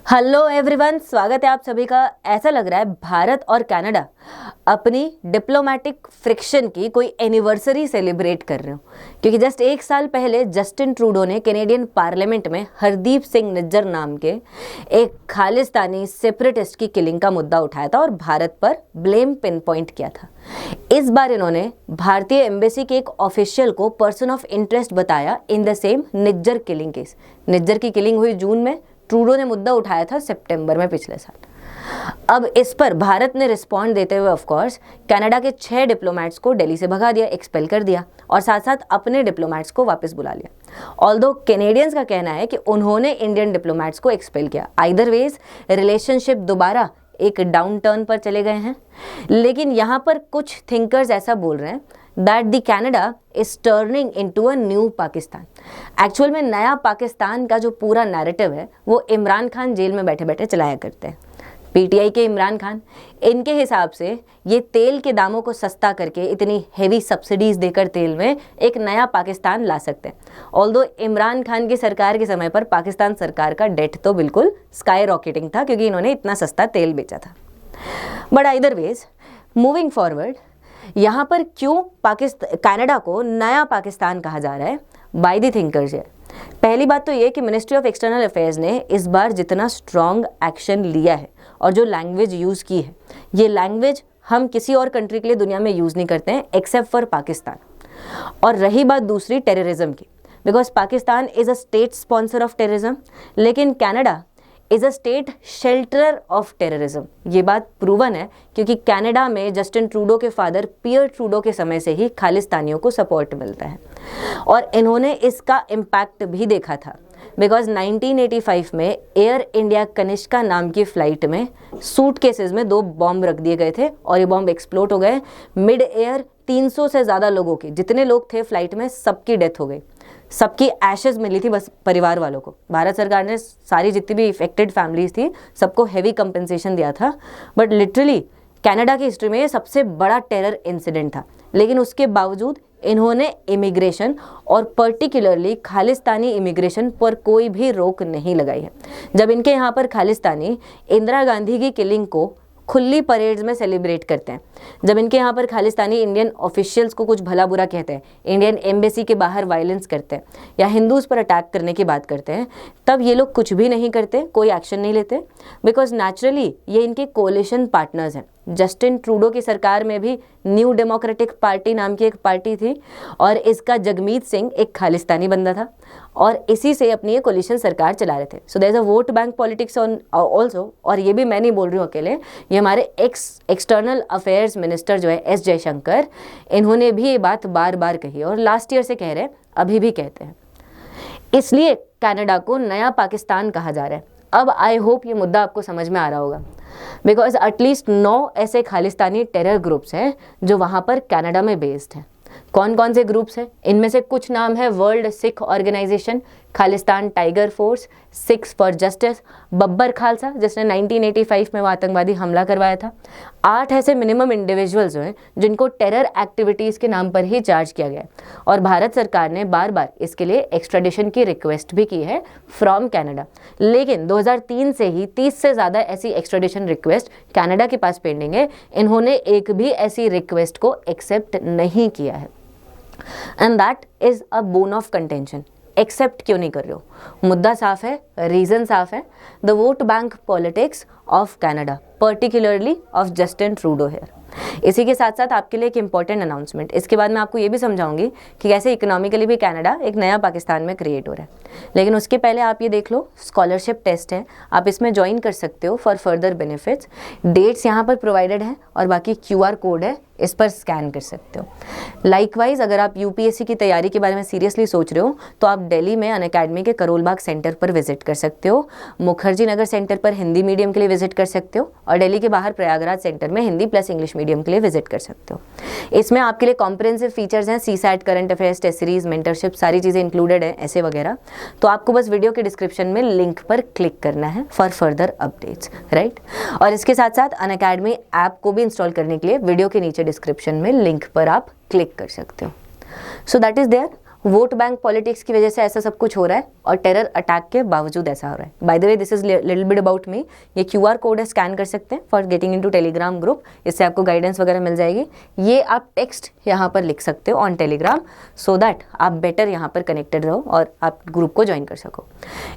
Hello everyone, स्वागत है आप सभी का। ऐसा लग रहा है भारत और कनाडा अपनी डिप्लोमेटिक फ्रिक्शन की कोई एनिवर्सरी सेलिब्रेट कर रहे हो, क्योंकि जस्ट एक साल पहले जस्टिन ट्रूडो ने कैनेडियन पार्लियामेंट में हरदीप सिंह निज्जर नाम के एक खालिस्तानी सेपरेटिस्ट की किलिंग का मुद्दा उठाया था और भारत पर ब्लेम पिन पॉइंट किया था। इस बार इन्होंने भारतीय एम्बेसी के एक ऑफिशियल को पर्सन ऑफ इंटरेस्ट बताया in the same Nijjar killing case. Nijjar की किलिंग हुई जून में, ट्रूडो ने मुद्दा उठाया था सितंबर में पिछले साल। अब इस पर भारत ने रिस्पॉन्ड देते हुए ऑफ कोर्स कनाडा के 6 डिप्लोमेट्स को दिल्ली से भगा दिया, एक्सपेल कर दिया और साथ साथ अपने डिप्लोमेट्स को वापस बुला लिया। ऑल्दो कैनेडियंस का कहना है कि उन्होंने इंडियन डिप्लोमेट्स को एक्सपेल किया। आइदर वेज रिलेशनशिप दोबारा एक डाउन टर्न पर चले गए हैं। लेकिन यहाँ पर कुछ थिंकर्स ऐसा बोल रहे हैं that the Canada is turning into a new Pakistan। Actual में नया पाकिस्तान का जो पूरा नैरेटिव है वो इमरान खान जेल में बैठे बैठे चलाया करते हैं। पीटीआई के इमरान खान, इनके हिसाब से ये तेल के दामों को सस्ता करके इतनी हेवी सब्सिडीज देकर तेल में एक नया पाकिस्तान ला सकते हैं। ऑल्दो इमरान खान की सरकार के समय पर पाकिस्तान सरकार का डेट तो बिल्कुल स्काई रॉकेटिंग था, क्योंकि इन्होंने इतना सस्ता तेल बेचा था। But either ways moving forward, यहाँ पर क्यों कनाडा को नया पाकिस्तान कहा जा रहा है बाय द थिंकर्स? पहली बात तो ये कि मिनिस्ट्री ऑफ एक्सटर्नल अफेयर्स ने इस बार जितना स्ट्रॉन्ग एक्शन लिया है और जो लैंग्वेज यूज़ की है, ये लैंग्वेज हम किसी और कंट्री के लिए दुनिया में यूज़ नहीं करते हैं एक्सेप्ट फॉर पाकिस्तान। और रही बात दूसरी टेररिज्म की, because Pakistan is a state sponsor of terrorism, लेकिन Canada is a state shelterer of terrorism. ये बात प्रूवन है क्योंकि कनाडा में जस्टिन ट्रूडो के फादर पियर ट्रूडो के समय से ही खालिस्तानियों को सपोर्ट मिलता है और इन्होंने इसका इम्पैक्ट भी देखा था। बिकॉज 1985 में एयर इंडिया कनिष्का नाम की फ़्लाइट में सूटकेसेस में 2 बॉम्ब रख दिए गए थे और ये बॉम्ब एक्सप्लोड हो गए। मिड एयर 300 से ज़्यादा लोगों की, जितने लोग थे फ्लाइट में, सबकी डेथ हो गई। सबकी एशेज मिली थी बस परिवार वालों को। भारत सरकार ने सारी जितनी भी इफेक्टेड फैमिलीज थी सबको हेवी कंपनसेशन दिया था। बट लिटरली कनाडा की हिस्ट्री में ये सबसे बड़ा टेरर इंसिडेंट था। लेकिन उसके बावजूद इन्होंने इमिग्रेशन और पर्टिकुलरली खालिस्तानी इमिग्रेशन पर कोई भी रोक नहीं लगाई है। जब इनके यहाँ पर खालिस्तानी इंदिरा गांधी की किलिंग को खुली परेड्स में सेलिब्रेट करते हैं, जब इनके यहाँ पर खालिस्तानी इंडियन ऑफिशियल्स को कुछ भला बुरा कहते हैं, इंडियन एम्बेसी के बाहर वायलेंस करते हैं या हिंदूज़ पर अटैक करने की बात करते हैं, तब ये लोग कुछ भी नहीं करते, कोई एक्शन नहीं लेते। बिकॉज नेचुरली ये इनके कोलिशन पार्टनर्स हैं। जस्टिन ट्रूडो की सरकार में भी न्यू डेमोक्रेटिक पार्टी नाम की एक पार्टी थी और इसका जगमीत सिंह एक खालिस्तानी बंदा था और इसी से अपनी ये कोलिशन सरकार चला रहे थे। So there is a vote bank politics on also. और ये भी मैं नहीं बोल रही हूँ अकेले, ये हमारे एक्सटर्नल अफेयर्स मिनिस्टर जो है एस जयशंकर, इन्होंने भी ये बात बार बार कही और लास्ट ईयर से कह रहे हैं, अभी भी कहते हैं। इसलिए कनाडा को नया पाकिस्तान कहा जा रहा है। अब आई होप ये मुद्दा आपको समझ में आ रहा होगा। बिकॉज एटलीस्ट 9 ऐसे खालिस्तानी टेरर ग्रुप्स हैं जो वहाँ पर कनाडा में बेस्ड हैं। कौन कौन से ग्रुप्स हैं? इनमें से कुछ नाम है World Sikh Organization, Khalistan Tiger Force, Sikhs for Justice, Babbar Khalsa जिसने 1985 में वो आतंकवादी हमला करवाया था। 8 ऐसे मिनिमम इंडिविजुअल्स हैं जिनको टेरर एक्टिविटीज़ के नाम पर ही चार्ज किया गया है और भारत सरकार ने बार बार इसके लिए एक्स्ट्राडिशन की रिक्वेस्ट भी की है फ्रॉम कनाडा। लेकिन 2003 से ही 30 से ज़्यादा ऐसी एक्स्ट्राडिशन रिक्वेस्ट कनाडा के पास पेंडिंग है। इन्होंने एक भी ऐसी रिक्वेस्ट को एक्सेप्ट नहीं किया है and that is a bone of contention. Accept क्यों नहीं कर रहे हो? मुद्दा साफ है, रीज़न साफ है। The vote bank politics of Canada, particularly of Justin Trudeau here. इसी के साथ साथ आपके लिए एक इंपॉर्टेंट अनाउंसमेंट, इसके बाद मैं आपको ये भी समझाऊंगी कि कैसे इकोनॉमिकली भी कनाडा एक नया पाकिस्तान में क्रिएट हो रहा है। लेकिन उसके पहले आप ये देख लो, स्कॉलरशिप टेस्ट है, आप इसमें ज्वाइन कर सकते हो फॉर फर्दर बेनिफिट्स। डेट्स यहाँ पर प्रोवाइडेड हैं और बाकी QR कोड है, इस पर स्कैन कर सकते हो। लाइकवाइज अगर आप UPSC की तैयारी के बारे में सीरियसली सोच रहे हो तो आप दिल्ली में अनअकैडमी के करोलबाग सेंटर पर विजिट कर सकते हो, मुखर्जी नगर सेंटर पर हिंदी मीडियम के लिए विजिट कर सकते हो और दिल्ली के बाहर प्रयागराज सेंटर में हिंदी प्लस इंग्लिश मीडियम के लिए विजिट कर सकते हो। इसमें आपके लिए कॉम्प्रिहेंसिव फीचर्स हैं, CSAT, current affairs, test series, mentorship, सारी चीज़ें इंक्लूडेड हैं, ऐसे वगैरह। तो आपको बस वीडियो के डिस्क्रिप्शन में लिंक पर क्लिक करना है फॉर फर्दर अपडेट्स, राइट। और इसके साथ साथ अनअकैडमी ऐप को भी इंस्टॉल करने के लिए वीडियो के नीचे डिस्क्रिप्शन में लिंक पर आप क्लिक कर सकते हो। So that is there. Vote bank politics की वजह से ऐसा सब कुछ हो रहा है और टेरर अटैक के बावजूद ऐसा हो रहा है। By the way this is little bit about me. ये QR कोड है, स्कैन कर सकते हैं for getting into Telegram group, इससे आपको गाइडेंस वगैरह मिल जाएगी। ये आप टेक्स्ट यहाँ पर लिख सकते हो ऑन टेलीग्राम, सो दैट आप बेटर यहाँ पर कनेक्टेड रहो और आप ग्रुप को ज्वाइन कर सको।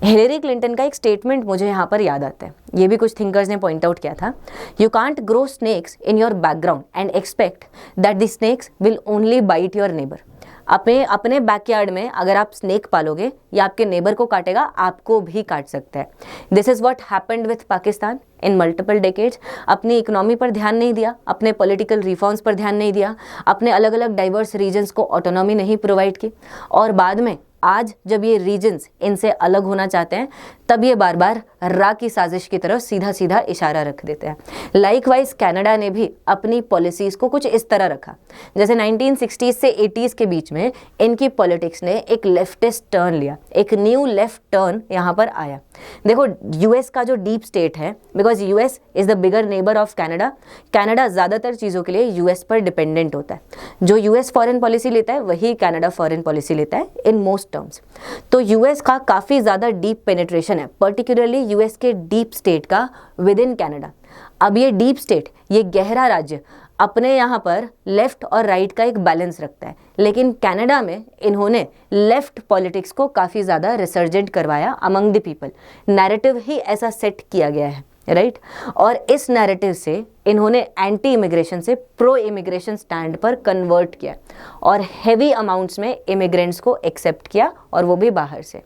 हिलेरी क्लिंटन का एक स्टेटमेंट मुझे यहाँ पर याद आता है, ये भी कुछ थिंकर्स ने पॉइंट आउट किया था। You can't grow snakes in your background and expect that the snakes will only bite your neighbour. अपने बैकयार्ड में अगर आप स्नेक पालोगे या आपके नेबर को काटेगा, आपको भी काट सकता है। This is what happened with Pakistan in multiple decades. अपनी इकोनॉमी पर ध्यान नहीं दिया, अपने पॉलिटिकल रिफॉर्म्स पर ध्यान नहीं दिया, अपने अलग अलग डाइवर्स रीजन्स को ऑटोनॉमी नहीं प्रोवाइड की, और बाद में आज जब ये रीजन्स इनसे अलग होना चाहते हैं तब ये बार बार रा की साजिश की तरफ सीधा सीधा इशारा रख देते हैं। लाइकवाइज कनाडा ने भी अपनी पॉलिसीज को कुछ इस तरह रखा, जैसे 1960s से 80s के बीच में इनकी पॉलिटिक्स ने एक लेफ्टिस्ट टर्न लिया, एक न्यू लेफ्ट टर्न यहाँ पर आया। देखो यूएस का जो डीप स्टेट है, because US is the bigger neighbour of Canada, Canada ज़्यादातर चीज़ों के लिए यूएस पर डिपेंडेंट होता है। जो यूएस फॉरेन पॉलिसी लेता है वही कनाडा फॉरेन पॉलिसी लेता है इन मोस्ट टर्म्स। तो यूएस का काफ़ी ज़्यादा डीप पेनिट्रेशन है, पर्टिकुलरली यूएस के डीप स्टेट का विद इन कनाडा। अब ये डीप स्टेट, ये गहरा राज्य अपने यहाँ पर लेफ्ट और राइट का एक बैलेंस रखता है, लेकिन कनाडा में इन्होंने लेफ्ट पॉलिटिक्स को काफ़ी ज़्यादा रिसर्जेंट करवाया अमंग द पीपल। नैरेटिव ही ऐसा सेट किया गया है, राइट। और इस नैरेटिव से इन्होंने एंटी इमिग्रेशन से प्रो इमिग्रेशन स्टैंड पर कन्वर्ट किया और हैवी अमाउंट्स में इमिग्रेंट्स को एक्सेप्ट किया, और वो भी बाहर से।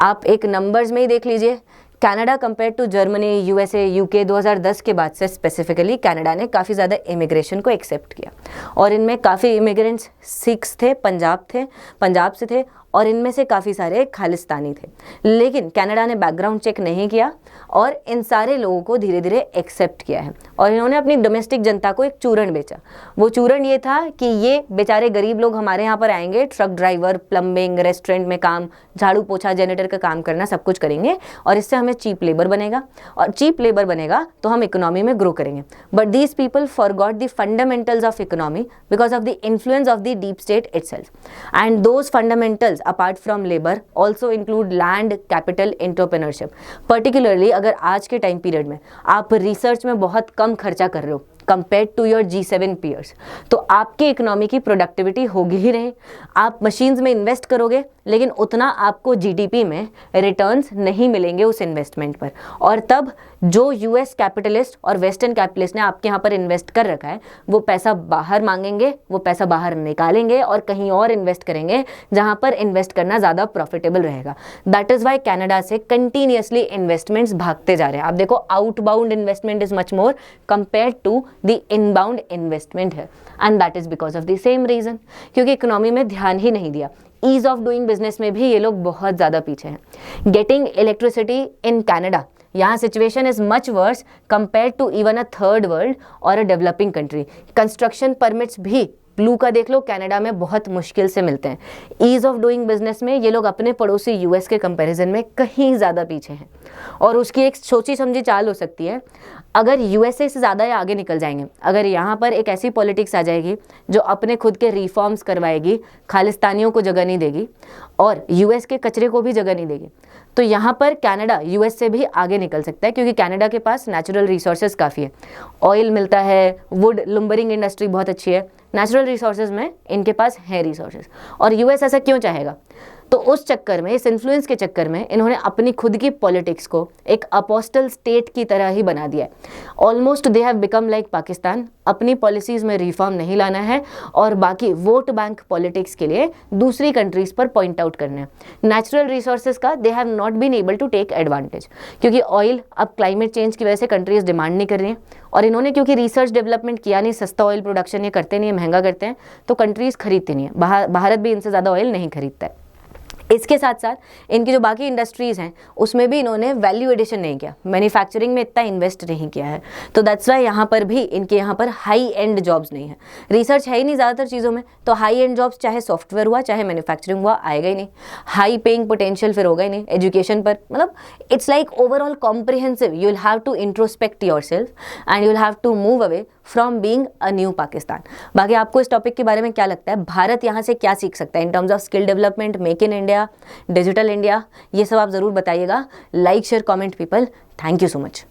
आप एक नंबर्स में ही देख लीजिए, Canada compare to Germany, USA, UK 2010 के बाद से स्पेसिफिकली कनाडा ने काफ़ी ज़्यादा इमिग्रेशन को एक्सेप्ट किया, और इनमें काफ़ी इमिग्रेंट्स सिख्स थे, पंजाब से थे, और इनमें से काफ़ी सारे खालिस्तानी थे। लेकिन कनाडा ने बैकग्राउंड चेक नहीं किया और इन सारे लोगों को धीरे धीरे एक्सेप्ट किया है, और इन्होंने अपनी डोमेस्टिक जनता को एक चूरण बेचा। वो चूरण ये था कि ये बेचारे गरीब लोग हमारे यहाँ पर आएंगे, ट्रक ड्राइवर, प्लम्बिंग, रेस्टोरेंट में काम, झाड़ू पोछा, जेनेटर का काम करना, सब कुछ करेंगे, और इससे हमें चीप लेबर बनेगा, और चीप लेबर बनेगा तो हम इकोनॉमी में ग्रो करेंगे। But these people forgot the fundamentals of economy because of the influence of the deep state itself, and those fundamentals apart from labor also include land, capital, entrepreneurship। Particularly अगर आज के time period में आप research में बहुत कम खर्चा कर रहे हो compare to your G7 peers, तो आपकी इकोनॉमी की प्रोडक्टिविटी होगी ही नहीं। आप मशीन्स में इन्वेस्ट करोगे लेकिन उतना आपको GDP में रिटर्न्स नहीं मिलेंगे उस इन्वेस्टमेंट पर, और तब जो US कैपिटलिस्ट और वेस्टर्न कैपिटलिस्ट ने आपके यहाँ पर इन्वेस्ट कर रखा है वो पैसा बाहर मांगेंगे, वो पैसा बाहर निकालेंगे और कहीं और इन्वेस्ट करेंगे जहाँ पर इन्वेस्ट करना ज़्यादा प्रॉफिटेबल रहेगा। दैट इज़ वाई कनाडा से कंटिन्यूसली इन्वेस्टमेंट्स भागते जा रहे हैं। आप देखो outbound investment is much more compare to the inbound investment है, and that is because of the same reason, क्योंकि इकोनॉमी में ध्यान ही नहीं दिया। ईज ऑफ डूइंग बिजनेस में भी ये लोग बहुत ज़्यादा पीछे हैं। गेटिंग इलेक्ट्रिसिटी इन कनाडा, यहाँ situation is much worse compare to even a third world और a developing country. Construction permits भी ब्लू का देख लो, कनाडा में बहुत मुश्किल से मिलते हैं। ईज ऑफ डूइंग बिजनेस में ये लोग अपने पड़ोसी यूएस के कंपैरिजन में कहीं ज़्यादा पीछे हैं, और उसकी एक सोची समझी चाल हो सकती है, अगर यूएसए से ज़्यादा आगे निकल जाएंगे, अगर यहाँ पर एक ऐसी पॉलिटिक्स आ जाएगी जो अपने खुद के रिफॉर्म्स करवाएगी, खालिस्तानियों को जगह नहीं देगी और यूएस के कचरे को भी जगह नहीं देगी, तो यहाँ पर कनाडा यूएस से भी आगे निकल सकता है, क्योंकि कनाडा के पास नेचुरल रिसोर्सेज काफ़ी है। ऑयल मिलता है, वुड लुम्बरिंग इंडस्ट्री बहुत अच्छी है, नेचुरल रिसोर्सेज में इनके पास है रिसोर्सेज। और यूएस ऐसा क्यों चाहेगा? तो उस चक्कर में, इस इन्फ्लुएंस के चक्कर में इन्होंने अपनी खुद की पॉलिटिक्स को एक अपोस्टल स्टेट की तरह ही बना दिया है। Almost they have become like Pakistan. अपनी पॉलिसीज में रिफॉर्म नहीं लाना है और बाकी वोट बैंक पॉलिटिक्स के लिए दूसरी कंट्रीज पर पॉइंट आउट करना है। नेचुरल रिसोर्सेज का they have not been able to take advantage, क्योंकि ऑयल अब क्लाइमेट चेंज की वजह से कंट्रीज डिमांड नहीं कर रही हैं, और इन्होंने क्योंकि रिसर्च डेवलपमेंट किया नहीं, सस्ता ऑयल प्रोडक्शन ये करते नहीं है, महंगा करते हैं, तो कंट्रीज खरीदती नहीं है। भारत भी इनसे ज़्यादा ऑयल नहीं खरीदता है। इसके साथ साथ इनकी जो बाकी इंडस्ट्रीज़ हैं उसमें भी इन्होंने वैल्यू एडिशन नहीं किया, मैन्युफैक्चरिंग में इतना इन्वेस्ट नहीं किया है, तो दैट्स वाई यहाँ पर भी इनके यहाँ पर हाई एंड जॉब्स नहीं है। रिसर्च है ही नहीं ज़्यादातर चीज़ों में, तो हाई एंड जॉब्स चाहे सॉफ्टवेयर हुआ चाहे मैन्युफैक्चरिंग हुआ आएगा ही नहीं। हाई पेइंग पोटेंशियल फिर होगा ही नहीं। एजुकेशन पर मतलब it's like overall comprehensive, you will have to introspect yourself and you will have to move away from being a new Pakistan. बाकी आपको इस टॉपिक के बारे में क्या लगता है, भारत यहाँ से क्या सीख सकता है in terms of skill development, make in India, digital India, ये सब आप ज़रूर बताइएगा। Like share comment people, thank you so much.